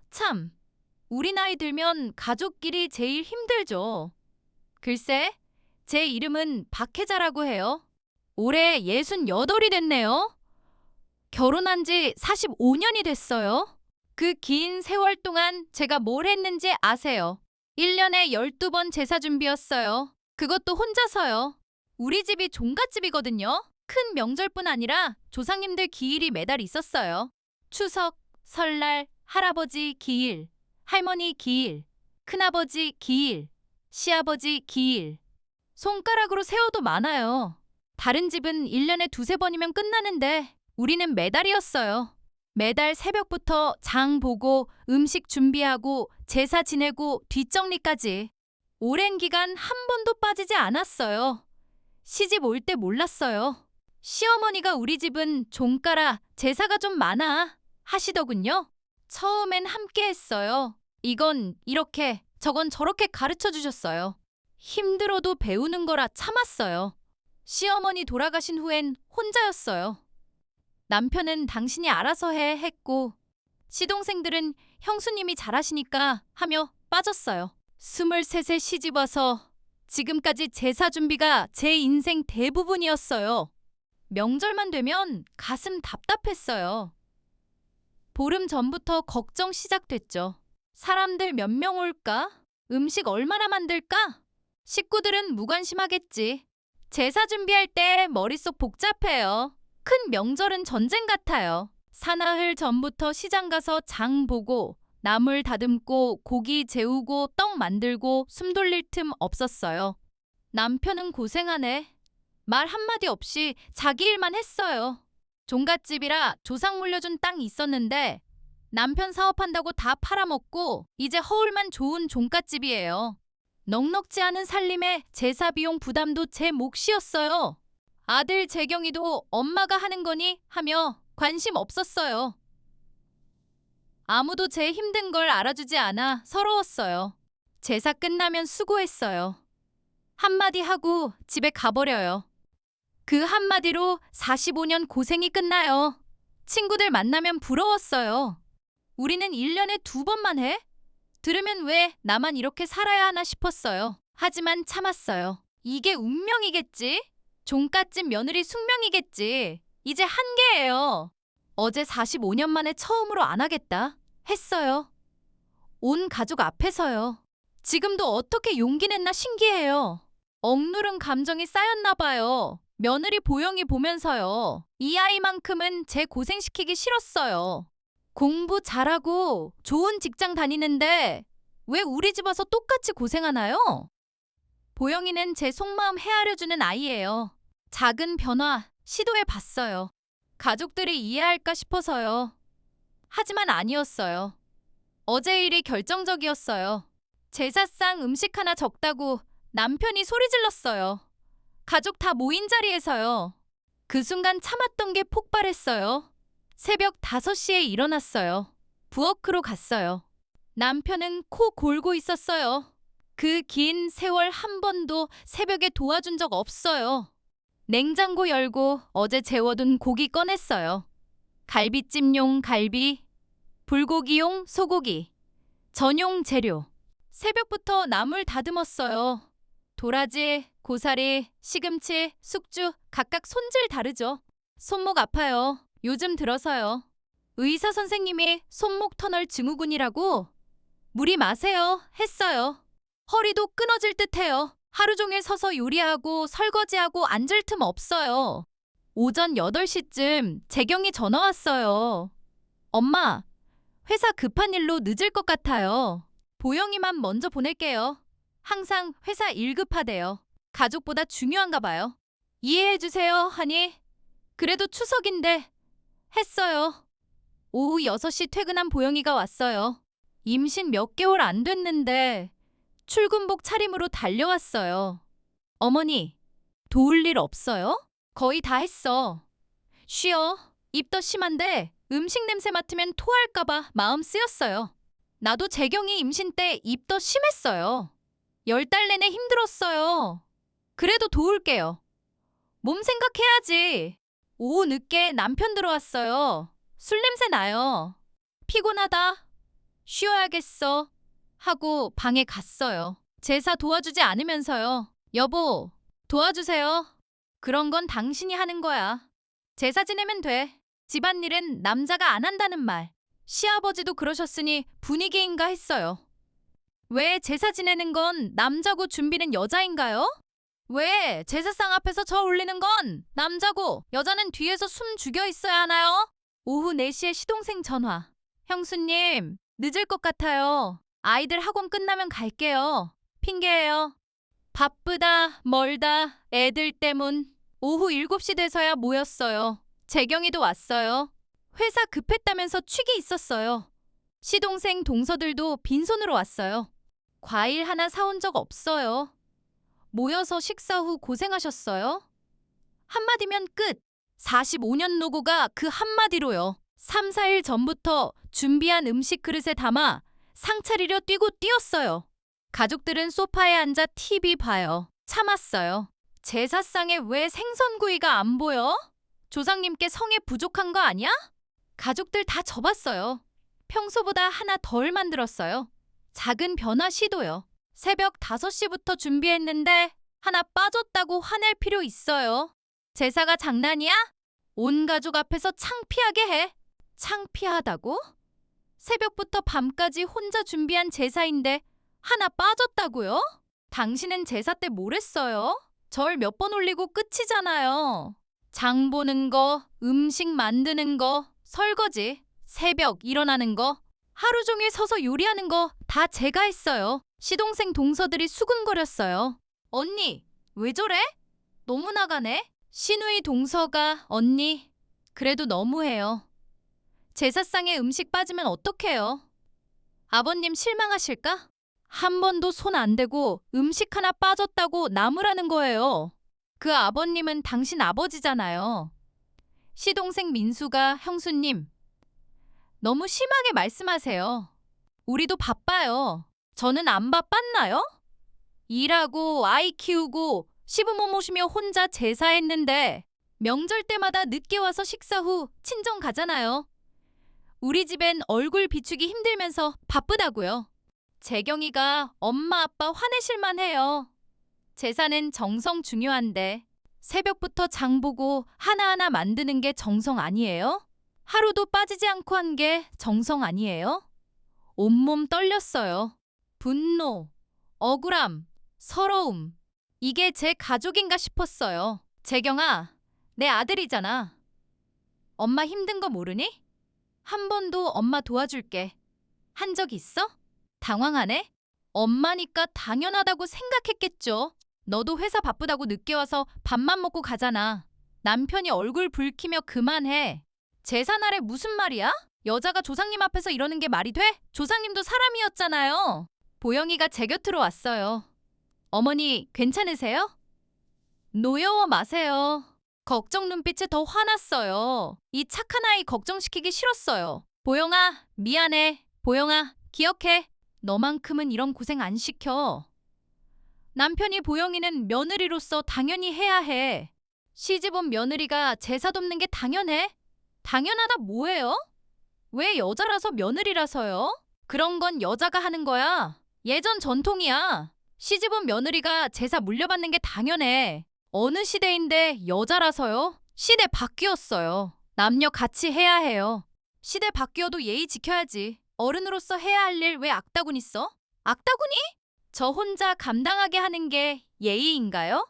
참. 우리 나이 들면 가족끼리 제일 힘들죠. 글쎄, 제 이름은 박혜자라고 해요. 올해 68이 됐네요. 결혼한 지 45년이 됐어요. 그 긴 세월 동안 제가 뭘 했는지 아세요? 1년에 12번 제사 준비였어요. 그것도 혼자서요. 우리 집이 종갓집이거든요. 큰 명절뿐 아니라 조상님들 기일이 매달 있었어요. 추석, 설날, 할아버지 기일, 할머니 기일, 큰아버지 기일, 시아버지 기일. 손가락으로 세어도 많아요. 다른 집은 1년에 두세 번이면 끝나는데 우리는 매달이었어요. 매달 새벽부터 장 보고 음식 준비하고 제사 지내고 뒷정리까지. 오랜 기간 한 번도 빠지지 않았어요. 시집 올 때 몰랐어요. 시어머니가 우리 집은 종가라 제사가 좀 많아 하시더군요. 처음엔 함께 했어요. 이건 이렇게 저건 저렇게 가르쳐 주셨어요. 힘들어도 배우는 거라 참았어요. 시어머니 돌아가신 후엔 혼자였어요. 남편은 당신이 알아서 해 했고 시동생들은 형수님이 잘하시니까 하며 빠졌어요. 23세 시집 와서 지금까지 제사 준비가 제 인생 대부분이었어요. 명절만 되면 가슴 답답했어요. 보름 전부터 걱정 시작됐죠. 사람들 몇 명 올까? 음식 얼마나 만들까? 식구들은 무관심하겠지. 제사 준비할 때 머릿속 복잡해요. 큰 명절은 전쟁 같아요. 사나흘 전부터 시장 가서 장 보고 나물 다듬고 고기 재우고 떡 만들고 숨 돌릴 틈 없었어요. 남편은 고생하네. 말 한마디 없이 자기 일만 했어요. 종갓집이라 조상 물려준 땅이 있었는데 남편 사업한다고 다 팔아먹고 이제 허울만 좋은 종갓집이에요. 넉넉지 않은 살림에 제사 비용 부담도 제 몫이었어요. 아들 재경이도 엄마가 하는 거니 하며 관심 없었어요. 아무도 제 힘든 걸 알아주지 않아 서러웠어요. 제사 끝나면 수고했어요. 한마디 하고 집에 가버려요. 그 한마디로 45년 고생이 끝나요. 친구들 만나면 부러웠어요. 우리는 1년에 2번만 해? 들으면 왜 나만 이렇게 살아야 하나 싶었어요. 하지만 참았어요. 이게 운명이겠지? 종갓집 며느리 숙명이겠지. 이제 한계예요. 어제 45년 만에 처음으로 안 하겠다 했어요. 온 가족 앞에서요. 지금도 어떻게 용기 냈나 신기해요. 억누른 감정이 쌓였나 봐요. 며느리 보영이 보면서요. 이 아이만큼은 제 고생시키기 싫었어요. 공부 잘하고 좋은 직장 다니는데 왜 우리 집 와서 똑같이 고생하나요? 보영이는 제 속마음 헤아려주는 아이예요. 작은 변화 시도해 봤어요. 가족들이 이해할까 싶어서요. 하지만 아니었어요. 어제 일이 결정적이었어요. 제사상 음식 하나 적다고 남편이 소리 질렀어요. 가족 다 모인 자리에서요. 그 순간 참았던 게 폭발했어요. 새벽 5시에 일어났어요. 부엌으로 갔어요. 남편은 코 골고 있었어요. 그 긴 세월 한 번도 새벽에 도와준 적 없어요. 냉장고 열고 어제 재워둔 고기 꺼냈어요. 갈비찜용 갈비, 불고기용 소고기, 전용 재료. 새벽부터 나물 다듬었어요. 도라지, 고사리, 시금치, 숙주 각각 손질 다르죠. 손목 아파요. 요즘 들어서요. 의사 선생님이 손목 터널 증후군이라고 무리 마세요 했어요. 허리도 끊어질 듯해요. 하루 종일 서서 요리하고 설거지하고 앉을 틈 없어요. 오전 8시쯤 재경이 전화 왔어요. 엄마, 회사 급한 일로 늦을 것 같아요. 보영이만 먼저 보낼게요. 항상 회사 일 급하대요. 가족보다 중요한가 봐요. 이해해주세요 하니 그래도 추석인데 했어요. 오후 6시 퇴근한 보영이가 왔어요. 임신 몇 개월 안 됐는데 출근복 차림으로 달려왔어요. 어머니, 도울 일 없어요? 거의 다 했어. 쉬어. 입덧 심한데 음식 냄새 맡으면 토할까봐 마음 쓰였어요. 나도 재경이 임신 때 입덧 심했어요. 10달 내내 힘들었어요. 그래도 도울게요. 몸 생각해야지. 오후 늦게 남편 들어왔어요. 술 냄새 나요. 피곤하다. 쉬어야겠어. 하고 방에 갔어요. 제사 도와주지 않으면서요. 여보, 도와주세요. 그런 건 당신이 하는 거야. 제사 지내면 돼. 집안일은 남자가 안 한다는 말. 시아버지도 그러셨으니 분위기인가 했어요. 왜 제사 지내는 건 남자고 준비는 여자인가요? 왜 제사상 앞에서 저 올리는 건 남자고 여자는 뒤에서 숨 죽여 있어야 하나요? 오후 4시에 시동생 전화. 형수님, 늦을 것 같아요. 아이들 학원 끝나면 갈게요. 핑계예요. 바쁘다, 멀다, 애들 때문. 오후 7시 돼서야 모였어요. 재경이도 왔어요. 회사 급했다면서 취기 있었어요. 시동생 동서들도 빈손으로 왔어요. 과일 하나 사온 적 없어요. 모여서 식사 후 고생하셨어요? 한마디면 끝. 45년 노고가 그 한마디로요. 3, 4일 전부터 준비한 음식 그릇에 담아 상 차리려 뛰고 뛰었어요. 가족들은 소파에 앉아 TV 봐요. 참았어요. 제사상에 왜 생선구이가 안 보여? 조상님께 성에 부족한 거 아니야? 가족들 다 접었어요. 평소보다 하나 덜 만들었어요. 작은 변화 시도요. 새벽 5시부터 준비했는데 하나 빠졌다고 화낼 필요 있어요. 제사가 장난이야? 온 가족 앞에서 창피하게 해. 창피하다고? 새벽부터 밤까지 혼자 준비한 제사인데 하나 빠졌다고요? 당신은 제사 때 뭘 했어요? 절 몇 번 올리고 끝이잖아요. 장 보는 거, 음식 만드는 거, 설거지, 새벽 일어나는 거, 하루 종일 서서 요리하는 거 다 제가 했어요. 시동생 동서들이 수군거렸어요. 언니, 왜 저래? 너무 나가네? 시누이 동서가 언니, 그래도 너무해요. 제사상에 음식 빠지면 어떡해요? 아버님 실망하실까? 한 번도 손 안 대고 음식 하나 빠졌다고 나무라는 거예요. 그 아버님은 당신 아버지잖아요. 시동생 민수가 형수님, 너무 심하게 말씀하세요. 우리도 바빠요. 저는 안 바빴나요? 일하고 아이 키우고 시부모 모시며 혼자 제사했는데 명절 때마다 늦게 와서 식사 후 친정 가잖아요. 우리 집엔 얼굴 비추기 힘들면서 바쁘다고요. 재경이가 엄마 아빠 화내실만 해요. 제사는 정성 중요한데 새벽부터 장 보고 하나하나 만드는 게 정성 아니에요? 하루도 빠지지 않고 한 게 정성 아니에요? 온몸 떨렸어요. 분노, 억울함, 서러움. 이게 제 가족인가 싶었어요. 재경아, 내 아들이잖아. 엄마 힘든 거 모르니? 한 번도 엄마 도와줄게. 한 적 있어? 당황하네? 엄마니까 당연하다고 생각했겠죠. 너도 회사 바쁘다고 늦게 와서 밥만 먹고 가잖아. 남편이 얼굴 붉히며 그만해. 제사날에 무슨 말이야? 여자가 조상님 앞에서 이러는 게 말이 돼? 조상님도 사람이었잖아요. 보영이가 제 곁으로 왔어요. 어머니, 괜찮으세요? 노여워 마세요. 걱정 눈빛에 더 화났어요. 이 착한 아이 걱정시키기 싫었어요. 보영아, 미안해. 보영아, 기억해. 너만큼은 이런 고생 안 시켜. 남편이 보영이는 며느리로서 당연히 해야 해. 시집 온 며느리가 제사 돕는 게 당연해? 당연하다 뭐예요? 왜 여자라서 며느리라서요? 그런 건 여자가 하는 거야. 예전 전통이야. 시집 온 며느리가 제사 물려받는 게 당연해. 어느 시대인데 여자라서요? 시대 바뀌었어요. 남녀 같이 해야 해요. 시대 바뀌어도 예의 지켜야지. 어른으로서 해야 할 일 왜 악다군 있어? 악다군이? 저 혼자 감당하게 하는 게 예의인가요?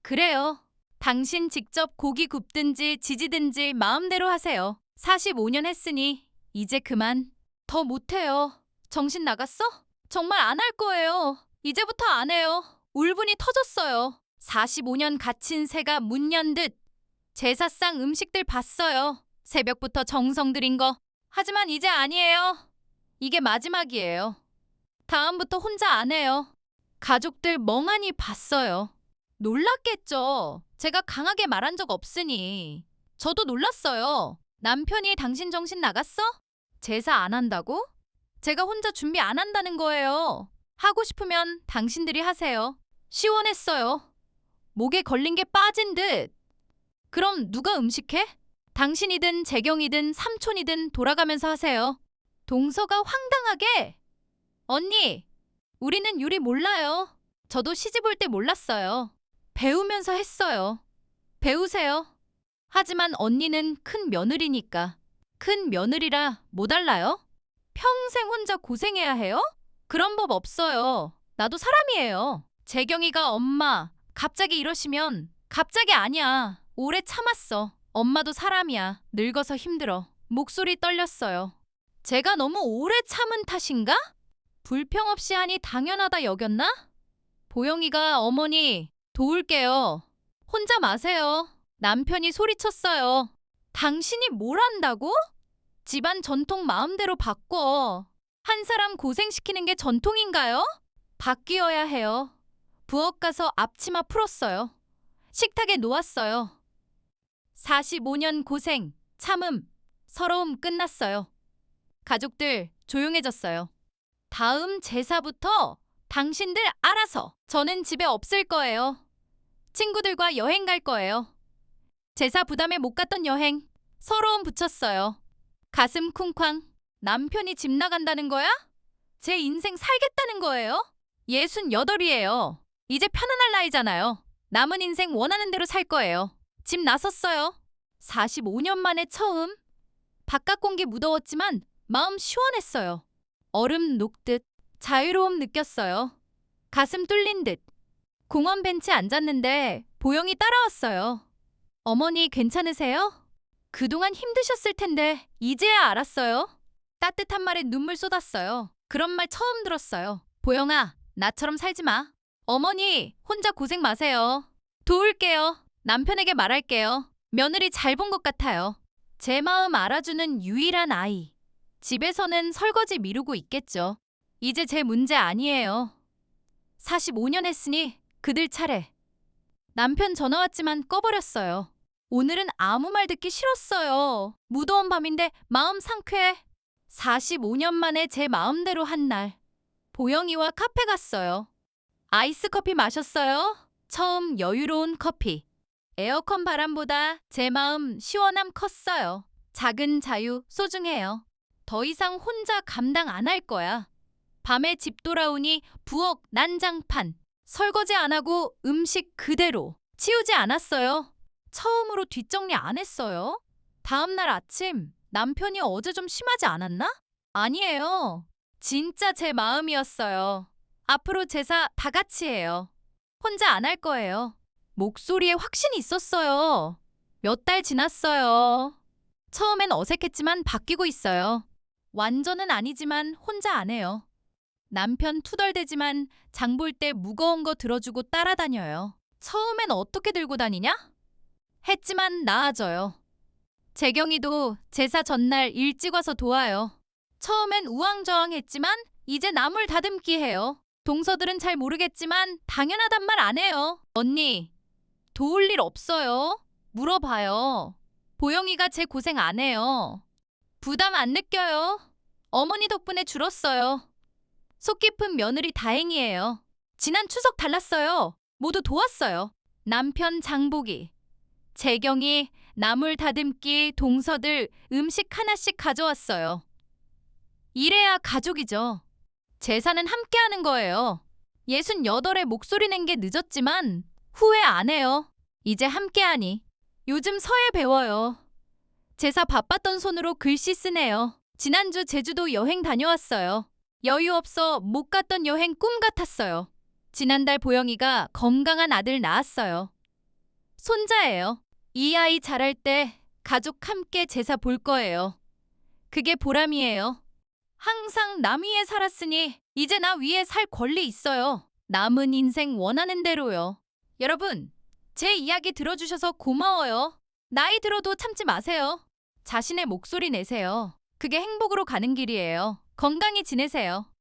그래요. 당신 직접 고기 굽든지 지지든지 마음대로 하세요. 45년 했으니 이제 그만. 더 못해요. 정신 나갔어? 정말 안 할 거예요. 이제부터 안 해요. 울분이 터졌어요. 45년 갇힌 새가 문 연 듯. 제사상 음식들 봤어요. 새벽부터 정성 들인 거. 하지만 이제 아니에요. 이게 마지막이에요. 다음부터 혼자 안 해요. 가족들 멍하니 봤어요. 놀랐겠죠. 제가 강하게 말한 적 없으니. 저도 놀랐어요. 남편이 당신 정신 나갔어? 제사 안 한다고? 제가 혼자 준비 안 한다는 거예요. 하고 싶으면 당신들이 하세요. 시원했어요. 목에 걸린 게 빠진 듯. 그럼 누가 음식해? 당신이든 재경이든 삼촌이든 돌아가면서 하세요. 동서가 황당하게 언니, 우리는 요리 몰라요. 저도 시집 올 때 몰랐어요. 배우면서 했어요. 배우세요. 하지만 언니는 큰 며느리니까. 큰 며느리라 못 알라요? 평생 혼자 고생해야 해요? 그런 법 없어요. 나도 사람이에요. 재경이가 엄마, 갑자기 이러시면 갑자기 아니야. 오래 참았어. 엄마도 사람이야. 늙어서 힘들어. 목소리 떨렸어요. 제가 너무 오래 참은 탓인가? 불평 없이 하니 당연하다 여겼나? 보영이가 어머니, 도울게요. 혼자 마세요. 남편이 소리쳤어요. 당신이 뭘 안다고? 집안 전통 마음대로 바꿔. 한 사람 고생시키는 게 전통인가요? 바뀌어야 해요. 부엌 가서 앞치마 풀었어요. 식탁에 놓았어요. 45년 고생, 참음, 서러움 끝났어요. 가족들 조용해졌어요. 다음 제사부터 당신들 알아서. 저는 집에 없을 거예요. 친구들과 여행 갈 거예요. 제사 부담에 못 갔던 여행. 서러움 붙였어요. 가슴 쿵쾅. 남편이 집 나간다는 거야? 제 인생 살겠다는 거예요? 68이에요. 이제 편안할 나이잖아요. 남은 인생 원하는 대로 살 거예요. 집 나섰어요. 45년 만에 처음. 바깥 공기 무더웠지만 마음 시원했어요. 얼음 녹듯 자유로움 느꼈어요. 가슴 뚫린 듯. 공원 벤치에 앉았는데 보영이 따라왔어요. 어머니 괜찮으세요? 그동안 힘드셨을 텐데 이제야 알았어요. 따뜻한 말에 눈물 쏟았어요. 그런 말 처음 들었어요. 보영아, 나처럼 살지 마. 어머니, 혼자 고생 마세요. 도울게요. 남편에게 말할게요. 며느리 잘 본 것 같아요. 제 마음 알아주는 유일한 아이. 집에서는 설거지 미루고 있겠죠. 이제 제 문제 아니에요. 45년 했으니 그들 차례. 남편 전화 왔지만 꺼버렸어요. 오늘은 아무 말 듣기 싫었어요. 무더운 밤인데 마음 상쾌해. 45년 만에 제 마음대로 한 날. 보영이와 카페 갔어요. 아이스 커피 마셨어요. 처음 여유로운 커피. 에어컨 바람보다 제 마음 시원함 컸어요. 작은 자유 소중해요. 더 이상 혼자 감당 안 할 거야. 밤에 집 돌아오니 부엌 난장판. 설거지 안 하고 음식 그대로. 치우지 않았어요. 처음으로 뒷정리 안 했어요. 다음날 아침 남편이 어제 좀 심하지 않았나? 아니에요. 진짜 제 마음이었어요. 앞으로 제사 다 같이 해요. 혼자 안 할 거예요. 목소리에 확신이 있었어요. 몇 달 지났어요. 처음엔 어색했지만 바뀌고 있어요. 완전은 아니지만 혼자 안 해요. 남편 투덜대지만 장 볼 때 무거운 거 들어주고 따라다녀요. 처음엔 어떻게 들고 다니냐? 했지만 나아져요. 재경이도 제사 전날 일찍 와서 도와요. 처음엔 우왕좌왕했지만 이제 나물 다듬기 해요. 동서들은 잘 모르겠지만 당연하단 말 안 해요. 언니, 도울 일 없어요. 물어봐요. 보영이가 제 고생 안 해요. 부담 안 느껴요. 어머니 덕분에 줄었어요. 속 깊은 며느리 다행이에요. 지난 추석 달랐어요. 모두 도왔어요. 남편 장보기. 재경이 나물 다듬기, 동서들 음식 하나씩 가져왔어요. 이래야 가족이죠. 제사는 함께 하는 거예요. 68에 목소리 낸 게 늦었지만 후회 안 해요. 이제 함께 하니. 요즘 서예 배워요. 제사 바빴던 손으로 글씨 쓰네요. 지난주 제주도 여행 다녀왔어요. 여유 없어 못 갔던 여행 꿈 같았어요. 지난달 보영이가 건강한 아들 낳았어요. 손자예요. 이 아이 자랄 때 가족 함께 제사 볼 거예요. 그게 보람이에요. 항상 남 위에 살았으니 이제 나 위에 살 권리 있어요. 남은 인생 원하는 대로요. 여러분, 제 이야기 들어주셔서 고마워요. 나이 들어도 참지 마세요. 자신의 목소리 내세요. 그게 행복으로 가는 길이에요. 건강히 지내세요.